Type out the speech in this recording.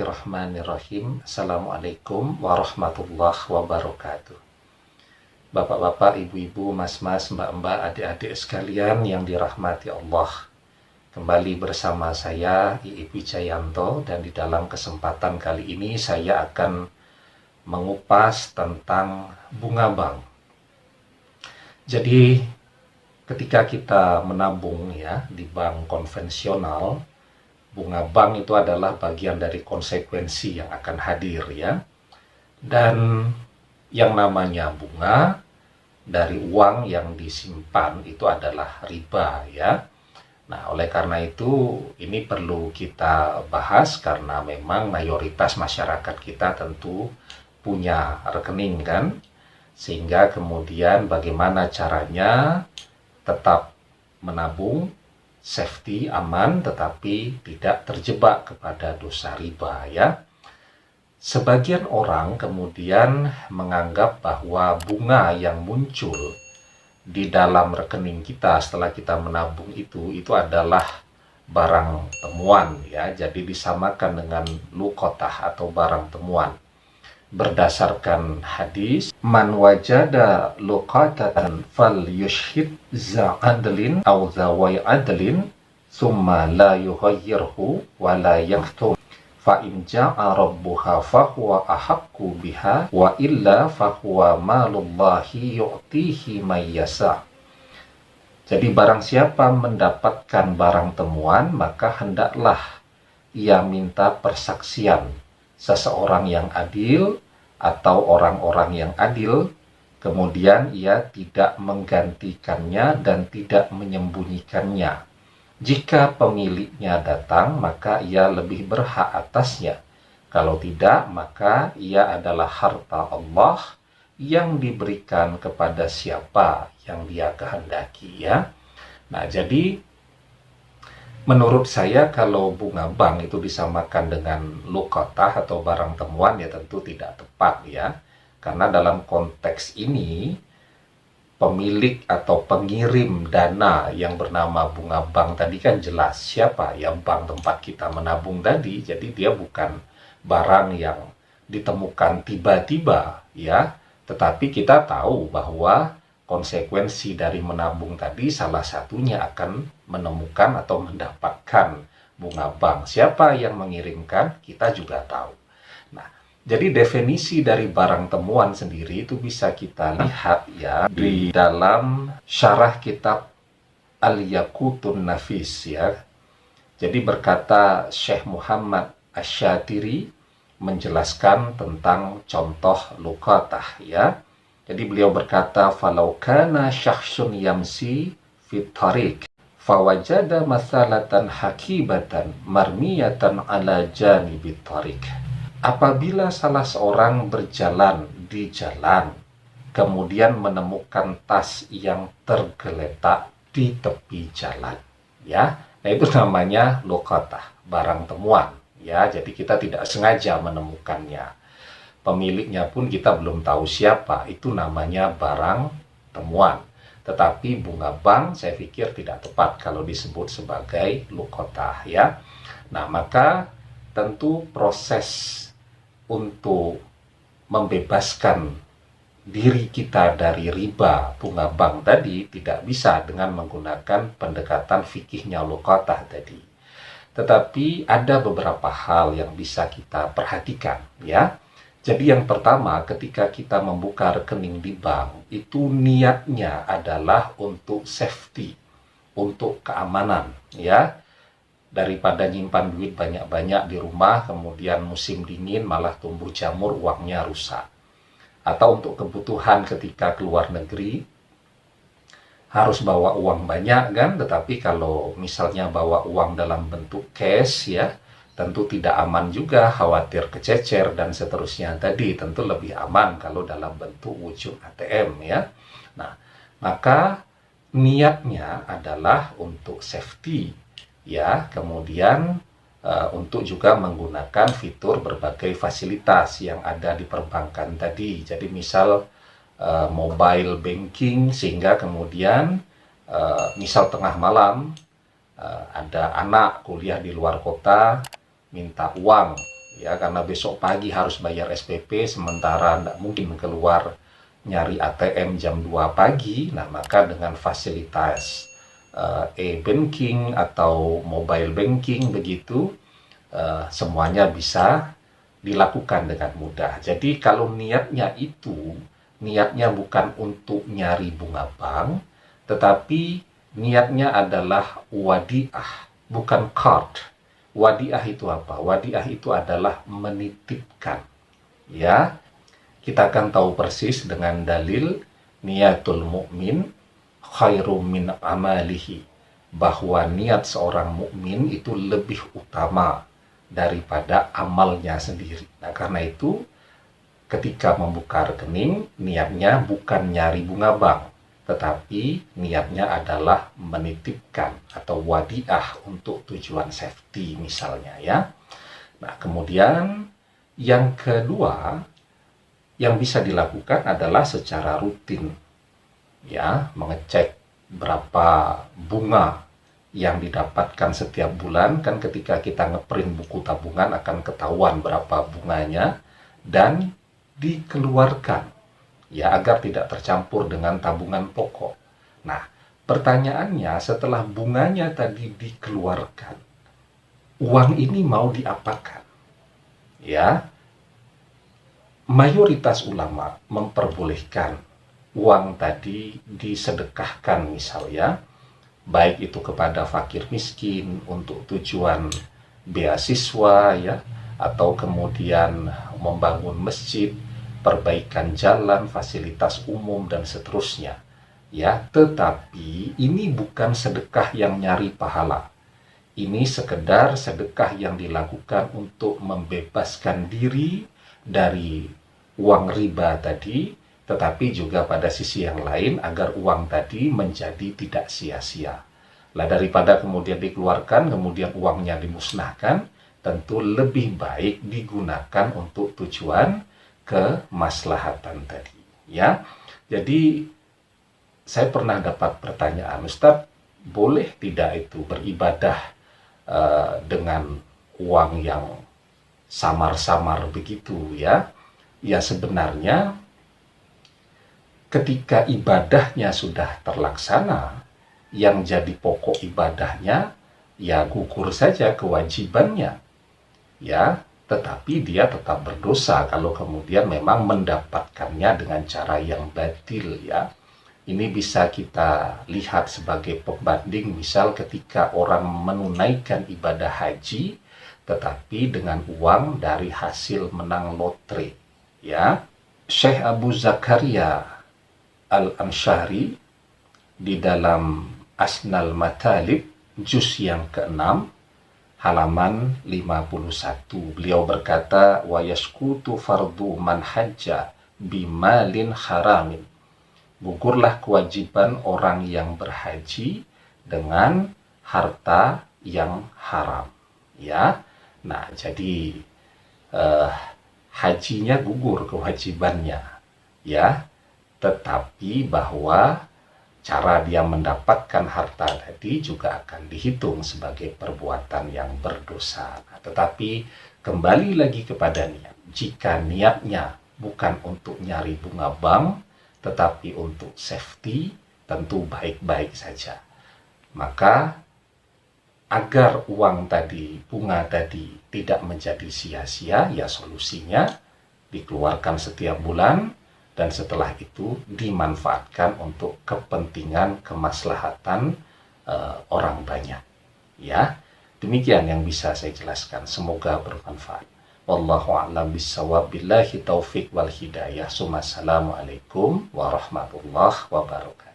Bismillahirrahmanirrahim. Assalamualaikum warahmatullahi wabarakatuh. Bapak-bapak, ibu-ibu, mas-mas, mbak-mbak, adik-adik sekalian yang dirahmati Allah. Kembali bersama saya, Iip Wijayanto, dan di dalam kesempatan kali ini saya akan mengupas tentang bunga bank. Jadi, ketika kita menabung ya di bank konvensional, bunga bank itu adalah bagian dari konsekuensi yang akan hadir ya. Dan yang namanya bunga dari uang yang disimpan itu adalah riba ya. Nah, oleh karena itu ini perlu kita bahas karena memang mayoritas masyarakat kita tentu punya rekening kan. Sehingga kemudian bagaimana caranya tetap menabung safety, aman, tetapi tidak terjebak kepada dosa riba ya. Sebagian orang kemudian menganggap bahwa bunga yang muncul di dalam rekening kita setelah kita menabung itu adalah barang temuan ya. Jadi disamakan dengan luqatah atau barang temuan. Berdasarkan hadis, man wajada luqatatan fal yushhid za'adlin aw zawai adlin summa la yuhayyirhu wa la yaktum fa in ja'a rabbuha fahuwa ahaqqu biha wa illa fahuwa malullahi yu'tihi may yasa. Jadi barang siapa mendapatkan barang temuan, maka hendaklah ia minta persaksian seseorang yang adil atau orang-orang yang adil, kemudian ia tidak menggantikannya dan tidak menyembunyikannya. Jika pemiliknya datang, maka ia lebih berhak atasnya. Kalau tidak, maka ia adalah harta Allah yang diberikan kepada siapa yang dia kehendaki ya. Nah, jadi menurut saya kalau bunga bank itu disamakan dengan luqatah atau barang temuan ya tentu tidak tepat ya. Karena dalam konteks ini pemilik atau pengirim dana yang bernama bunga bank tadi kan jelas siapa ya, bank tempat kita menabung tadi. Jadi dia bukan barang yang ditemukan tiba-tiba ya. Tetapi kita tahu bahwa konsekuensi dari menabung tadi salah satunya akan menemukan atau mendapatkan bunga bank. Siapa yang mengirimkan kita juga tahu. Nah, jadi definisi dari barang temuan sendiri itu bisa kita lihat ya di dalam syarah kitab Al-Yaqutun Nafis ya. Jadi berkata Syekh Muhammad Asy-Syatiri menjelaskan tentang contoh luqatah ya. Jadi beliau berkata, "Falau kana syakhsun yamsi fit tariq, fawajada masalatan hakibatan marmiyatan ala janibit tariq." Apabila salah seorang berjalan di jalan, kemudian menemukan tas yang tergeletak di tepi jalan, ya, nah itu namanya luqatah, barang temuan, ya. Jadi kita tidak sengaja menemukannya. Pemiliknya pun kita belum tahu siapa, itu namanya barang temuan. Tetapi bunga bank saya pikir tidak tepat kalau disebut sebagai luqatah ya. Nah, maka tentu proses untuk membebaskan diri kita dari riba bunga bank tadi tidak bisa dengan menggunakan pendekatan fikihnya luqatah tadi. Tetapi ada beberapa hal yang bisa kita perhatikan ya. Jadi yang pertama, ketika kita membuka rekening di bank, itu niatnya adalah untuk safety, untuk keamanan, ya. Daripada nyimpan duit banyak-banyak di rumah, kemudian musim dingin malah tumbuh jamur, uangnya rusak. Atau untuk kebutuhan ketika keluar negeri, harus bawa uang banyak kan, tetapi kalau misalnya bawa uang dalam bentuk cash, ya, tentu tidak aman juga, khawatir kececer dan seterusnya tadi. Tentu lebih aman kalau dalam bentuk wujud ATM ya. Nah, maka niatnya adalah untuk safety ya, kemudian untuk juga menggunakan fitur berbagai fasilitas yang ada di perbankan tadi. Jadi misal mobile banking, sehingga kemudian misal tengah malam ada anak kuliah di luar kota minta uang ya, karena besok pagi harus bayar SPP, sementara tidak mungkin keluar nyari ATM jam 2 pagi. Nah, maka dengan fasilitas e-banking atau mobile banking begitu, semuanya bisa dilakukan dengan mudah. Jadi kalau niatnya bukan untuk nyari bunga bank, tetapi niatnya adalah wadiah, bukan card. Wadiah itu apa? Wadiah itu adalah menitipkan. Ya, kita akan tahu persis dengan dalil niatul mukmin khairum min amalihi, bahwa niat seorang mukmin itu lebih utama daripada amalnya sendiri. Nah, karena itu ketika membuka rekening, niatnya bukan nyari bunga bank, tetapi niatnya adalah menitipkan atau wadiah untuk tujuan safety misalnya, ya. Nah, kemudian yang kedua yang bisa dilakukan adalah secara rutin, ya, mengecek berapa bunga yang didapatkan setiap bulan. Kan ketika kita ngeprint buku tabungan akan ketahuan berapa bunganya dan dikeluarkan, ya, agar tidak tercampur dengan tabungan pokok. Nah, pertanyaannya, setelah bunganya tadi dikeluarkan, uang ini mau diapakan? Ya, mayoritas ulama memperbolehkan uang tadi disedekahkan misalnya, baik itu kepada fakir miskin untuk tujuan beasiswa, ya, atau kemudian membangun masjid, perbaikan jalan, fasilitas umum, dan seterusnya, ya. Tetapi ini bukan sedekah yang nyari pahala. Ini sekedar sedekah yang dilakukan untuk membebaskan diri dari uang riba tadi, tetapi juga pada sisi yang lain agar uang tadi menjadi tidak sia-sia. Lah, daripada kemudian dikeluarkan, kemudian uangnya dimusnahkan, tentu lebih baik digunakan untuk tujuan kemaslahatan tadi, ya. Jadi saya pernah dapat pertanyaan, Ustadz, boleh tidak itu beribadah dengan uang yang samar-samar begitu, ya? Ya, sebenarnya ketika ibadahnya sudah terlaksana, yang jadi pokok ibadahnya ya gugur saja kewajibannya, ya. Tetapi dia tetap berdosa kalau kemudian memang mendapatkannya dengan cara yang batil, ya. Ini bisa kita lihat sebagai pembanding, misal ketika orang menunaikan ibadah haji, tetapi dengan uang dari hasil menang lotre, ya. Syekh Abu Zakaria Al-Ansyari di dalam Asnal Matalib juz yang ke-6 halaman 51, beliau berkata, wa yaskutu fardu man hajja bimalin haramin, gugurlah kewajiban orang yang berhaji dengan harta yang haram, ya. Nah, jadi hajinya gugur kewajibannya, ya, tetapi bahwa cara dia mendapatkan harta tadi juga akan dihitung sebagai perbuatan yang berdosa. Nah, tetapi kembali lagi kepada niat. Jika niatnya bukan untuk nyari bunga bank, tetapi untuk safety, tentu baik-baik saja. Maka agar uang tadi, bunga tadi tidak menjadi sia-sia, ya solusinya dikeluarkan setiap bulan, dan setelah itu dimanfaatkan untuk kepentingan kemaslahatan orang banyak, ya. Demikian yang bisa saya jelaskan, semoga bermanfaat. Wallahu a'lam bishawab, billahi taufik wal hidayah. Assalamualaikum warahmatullahi wabarakatuh.